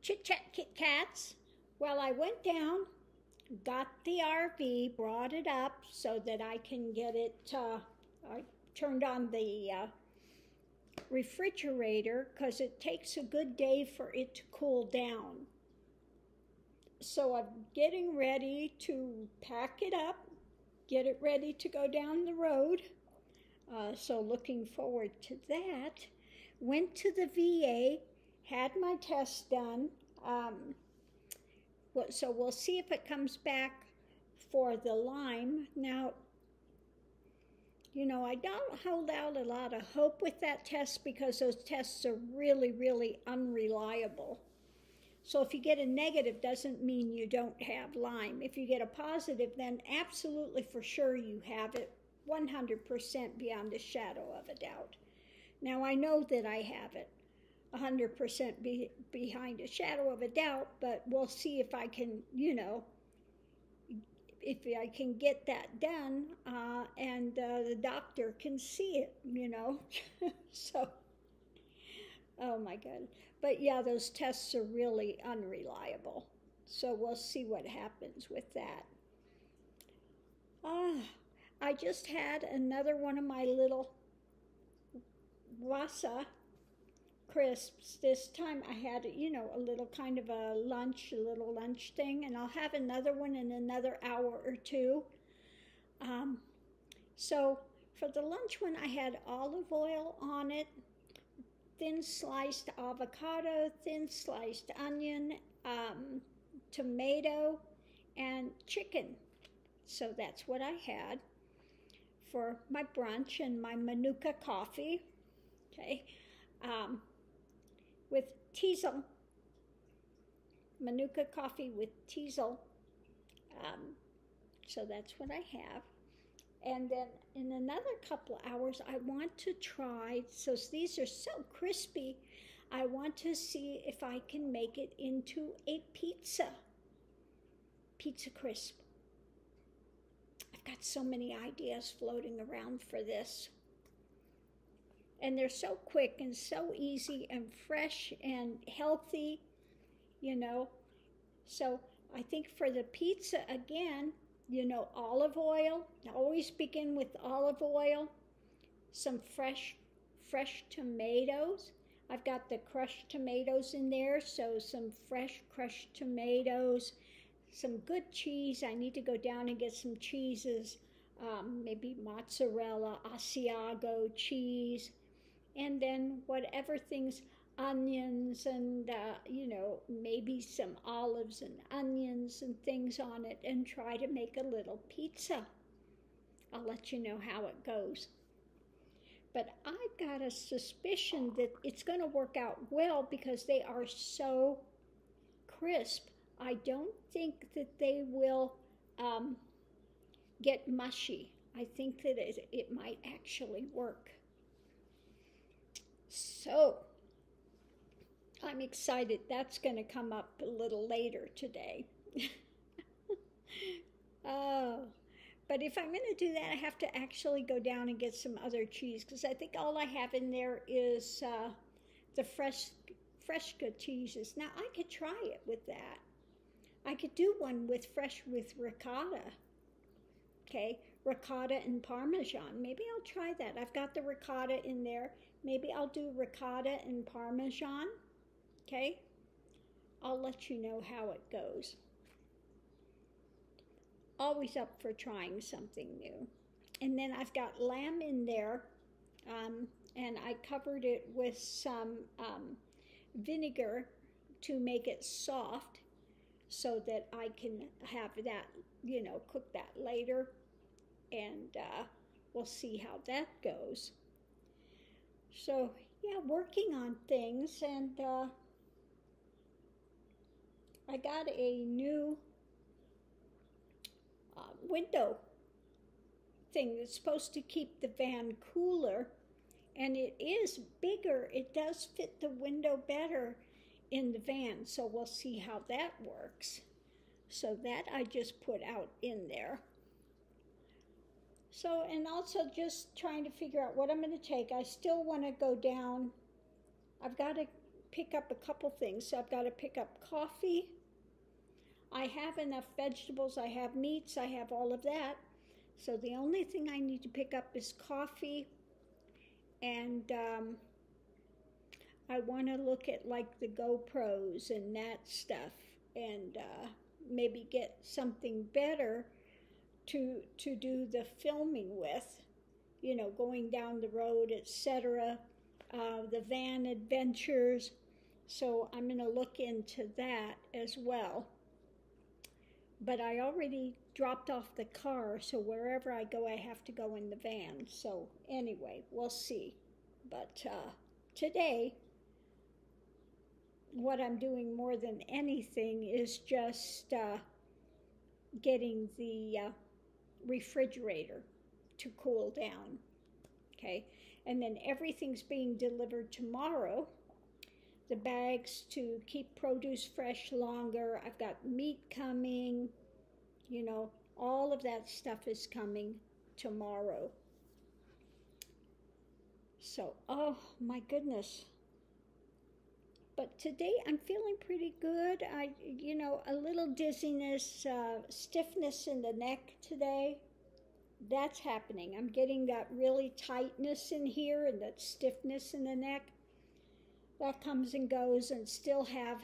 Chit Chat Kit Kats. Well, I went down, got the RV, brought it up so that I can get it. I turned on the refrigerator because it takes a good day for it to cool down. So I'm getting ready to pack it up, get it ready to go down the road. So looking forward to that. Went to the VA, had my test done. So we'll see if it comes back for the Lyme. Now, I don't hold out a lot of hope with that test because those tests are really, really unreliable. So if you get a negative, doesn't mean you don't have Lyme. If you get a positive, then absolutely for sure you have it, 100% beyond a shadow of a doubt. Now I know that I have it, 100% behind a shadow of a doubt, but we'll see if I can, if I can get that done and the doctor can see it, So, oh my God. But yeah, those tests are really unreliable. So we'll see what happens with that. I just had another one of my little wasa crisps. This time I had, a little kind of a little lunch thing, and I'll have another one in another hour or two. So for the lunch one, I had olive oil on it, thin sliced avocado, thin sliced onion, tomato, and chicken. So that's what I had for my brunch and my Manuka coffee, okay, with teasel, Manuka coffee with teasel. So that's what I have. And then in another couple of hours, I want to try, so these are so crispy, I want to see if I can make it into a pizza crisp. I've got so many ideas floating around for this. And they're so quick and so easy and fresh and healthy, So I think for the pizza, again, olive oil. Always begin with olive oil. Some fresh tomatoes. I've got the crushed tomatoes in there, so some fresh crushed tomatoes. Some good cheese. I need to go down and get some cheeses, maybe mozzarella, Asiago cheese, and then whatever things, onions and, maybe some olives and onions and things on it, and try to make a little pizza. I'll let you know how it goes. But I've got a suspicion that it's going to work out well because they are so crisp. I don't think that they will get mushy. I think that it might actually work. So, I'm excited. That's going to come up a little later today. Oh, but if I'm going to do that, I have to actually go down and get some other cheese because I think all I have in there is the Fresca cheeses. Now, I could try it with that. I could do one with ricotta, okay, ricotta and Parmesan. Maybe I'll try that. I've got the ricotta in there. Maybe I'll do ricotta and Parmesan, okay? I'll let you know how it goes. Always up for trying something new. And then I've got lamb in there, and I covered it with some vinegar to make it soft, so that I can have that, cook that later, and we'll see how that goes. So, yeah, working on things, and I got a new window thing that's supposed to keep the van cooler, and it is bigger. It does fit the window better in the van, so we'll see how that works. So that I just put out in there. So, and also just trying to figure out what I'm going to take. I still want to go down. I've got to pick up a couple things. So I've got to pick up coffee. I have enough vegetables, I have meats, I have all of that. So the only thing I need to pick up is coffee, and I want to look at like the GoPros and that stuff, and maybe get something better to do the filming with, you know, going down the road, etc. The van adventures. So I'm going to look into that as well. But I already dropped off the car, so wherever I go, I have to go in the van. So anyway, we'll see. But today, what I'm doing more than anything is just getting the refrigerator to cool down. Okay, and then everything's being delivered tomorrow. The bags to keep produce fresh longer. I've got meat coming, you know, all of that stuff is coming tomorrow. So, oh my goodness. But today I'm feeling pretty good. You know, a little dizziness, stiffness in the neck today. That's happening. I'm getting that really tightness in here and that stiffness in the neck. That comes and goes, and still have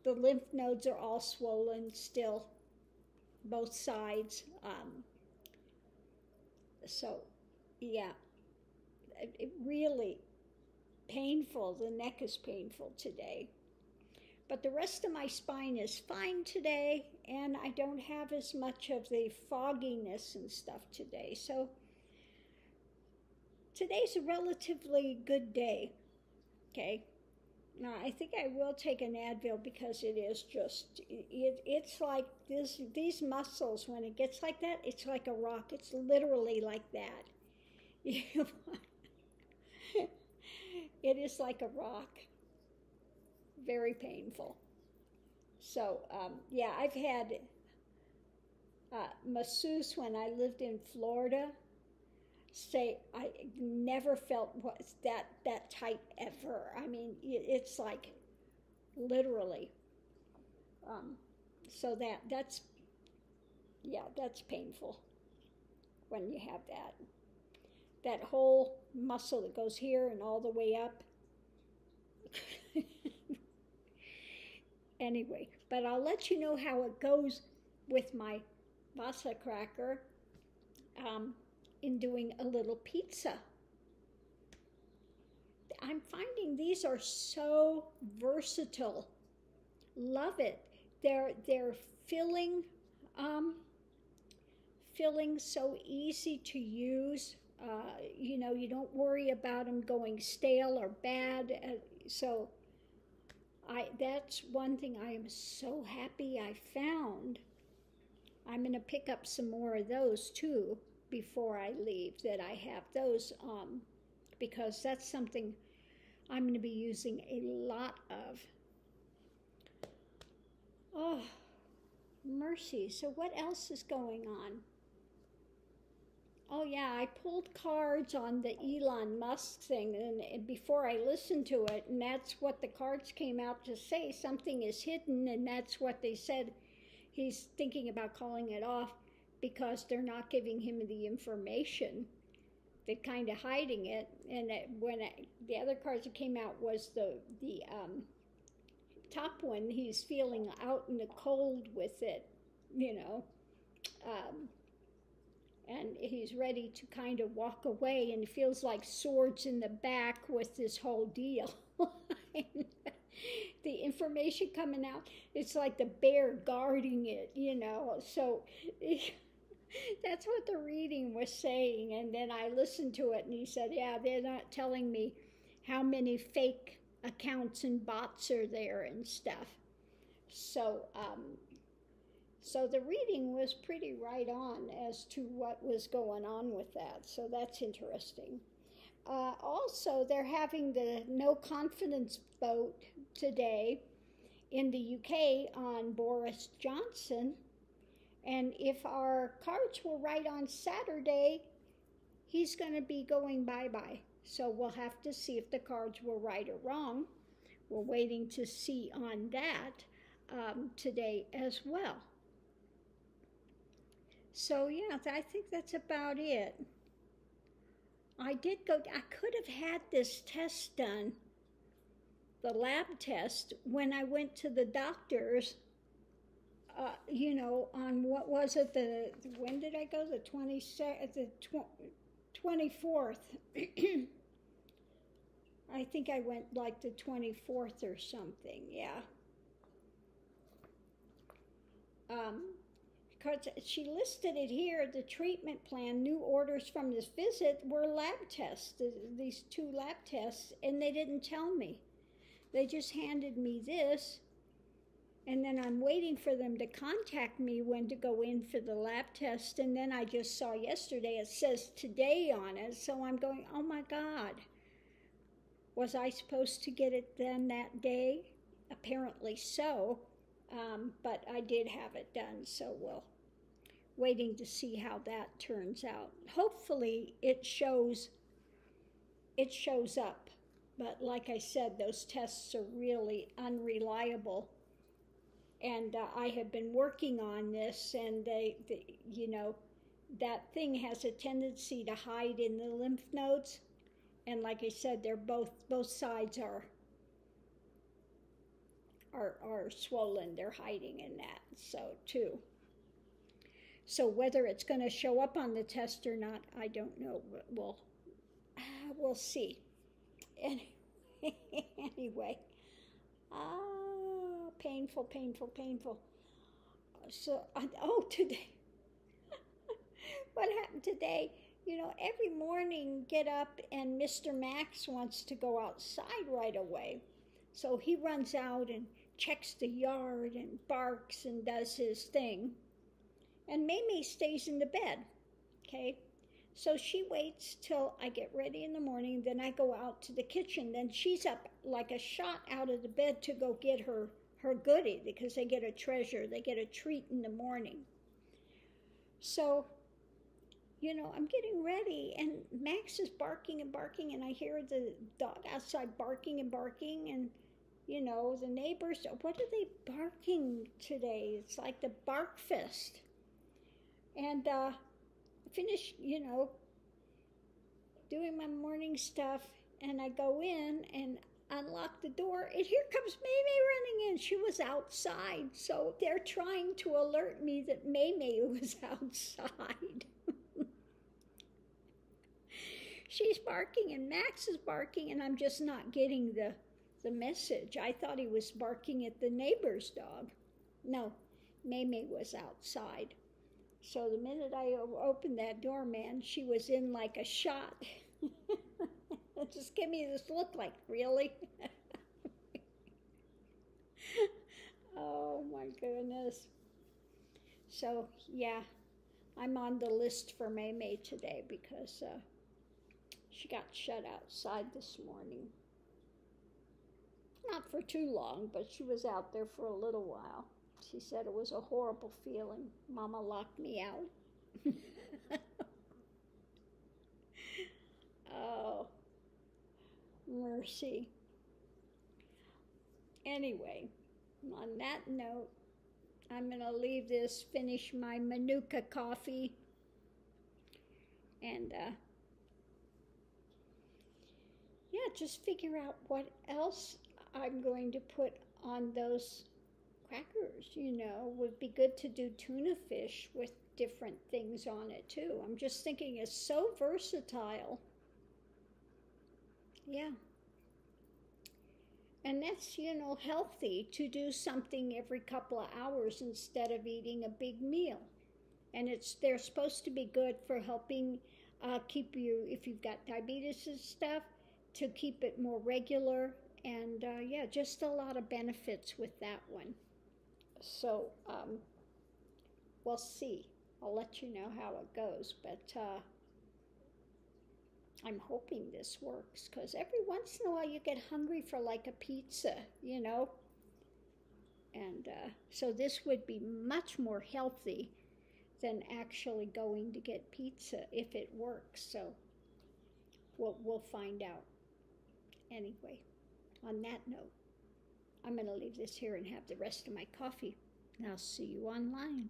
the lymph nodes are all swollen still, both sides. So, yeah, it really painful. The neck is painful today. But the rest of my spine is fine today, and I don't have as much of the fogginess and stuff today. So today's a relatively good day. Okay, now I think I will take an Advil because it is just, it's like these muscles, when it gets like that, it's like a rock. It's literally like that. It is like a rock. Very painful. So, yeah, I've had masseuse when I lived in Florida say I never felt was that tight ever. I mean, it's like literally. So that's painful when you have that whole muscle that goes here and all the way up. Anyway, but I'll let you know how it goes with my Vasa cracker. In doing a little pizza. I'm finding these are so versatile. Love it. They're filling so easy to use. You know, you don't worry about them going stale or bad. So that's one thing I am so happy I found. I'm going to pick up some more of those too before I leave, that I have those, because that's something I'm going to be using a lot of. Oh, mercy. So what else is going on? Oh yeah, I pulled cards on the Elon Musk thing, and before I listened to it, and that's what the cards came out to say. Something is hidden, and that's what they said. He's thinking about calling it off because they're not giving him the information. They're kind of hiding it. And the other cards that came out was the top one. He's feeling out in the cold with it, you know. And he's ready to kind of walk away, and it feels like swords in the back with this whole deal. The information coming out, it's like the bear guarding it, you know. So that's what the reading was saying. And then I listened to it, and he said, yeah, they're not telling me how many fake accounts and bots are there and stuff. So so the reading was pretty right on as to what was going on with that. So that's interesting. Also, they're having the no confidence vote today in the UK on Boris Johnson. And if our cards were right on Saturday, he's going to be going bye-bye. So we'll have to see if the cards were right or wrong. we're waiting to see on that today as well. So yeah, I think that's about it. I could have had this test done, the lab test, when I went to the doctor's, on what was it, when did I go? The 24th. I think I went like the 24th or something, yeah. Because she listed it here, the treatment plan, new orders from this visit were lab tests, these 2 lab tests, and they didn't tell me. They just handed me this, and then I'm waiting for them to contact me when to go in for the lab test, and then I just saw yesterday it says today on it, so I'm going, oh my God. Was I supposed to get it done that day? Apparently so, but I did have it done, so we'll waiting to see how that turns out. Hopefully it shows up, but like I said, those tests are really unreliable, and I have been working on this, and that thing has a tendency to hide in the lymph nodes, and like I said, they're both sides are swollen. They're hiding in that, so too. So whether it's going to show up on the test or not, I don't know. We'll see. Anyway, painful. So, today, what happened today? Every morning, get up and Mr. Max wants to go outside right away. So he runs out and checks the yard and barks and does his thing. And Mamie stays in the bed, okay? So she waits till I get ready in the morning, then I go out to the kitchen. Then she's up like a shot out of the bed to go get her goodie, because they get a treasure, they get a treat in the morning. So, I'm getting ready, and Max is barking and barking, and I hear the dog outside barking and barking, and the neighbors, what are they barking today? It's like the bark fest. And I finish, doing my morning stuff, and I go in and unlock the door, and here comes Mamie running in. She was outside, so they're trying to alert me that Mamie was outside. She's barking, and Max is barking, and I'm just not getting the message. I thought he was barking at the neighbor's dog. No, Mamie was outside. So the minute I opened that door, man, she was in like a shot. Just give me this look like, really? Oh my goodness. So yeah, I'm on the list for Mamie today because she got shut outside this morning. Not for too long, but she was out there for a little while. She said it was a horrible feeling. Mama locked me out. Oh, mercy. Anyway, on that note, I'm going to leave this, finish my Manuka coffee, and just figure out what else I'm going to put on those crackers. Would be good to do tuna fish with different things on it too. I'm just thinking it's so versatile. Yeah. And that's, healthy to do something every couple of hours instead of eating a big meal. And they're supposed to be good for helping keep you, if you've got diabetes and stuff, to keep it more regular. And just a lot of benefits with that one. So we'll see. I'll let you know how it goes. But I'm hoping this works, because every once in a while you get hungry for like a pizza, And so this would be much more healthy than actually going to get pizza if it works. So we'll find out. Anyway, on that note. I'm going to leave this here and have the rest of my coffee, and I'll see you online.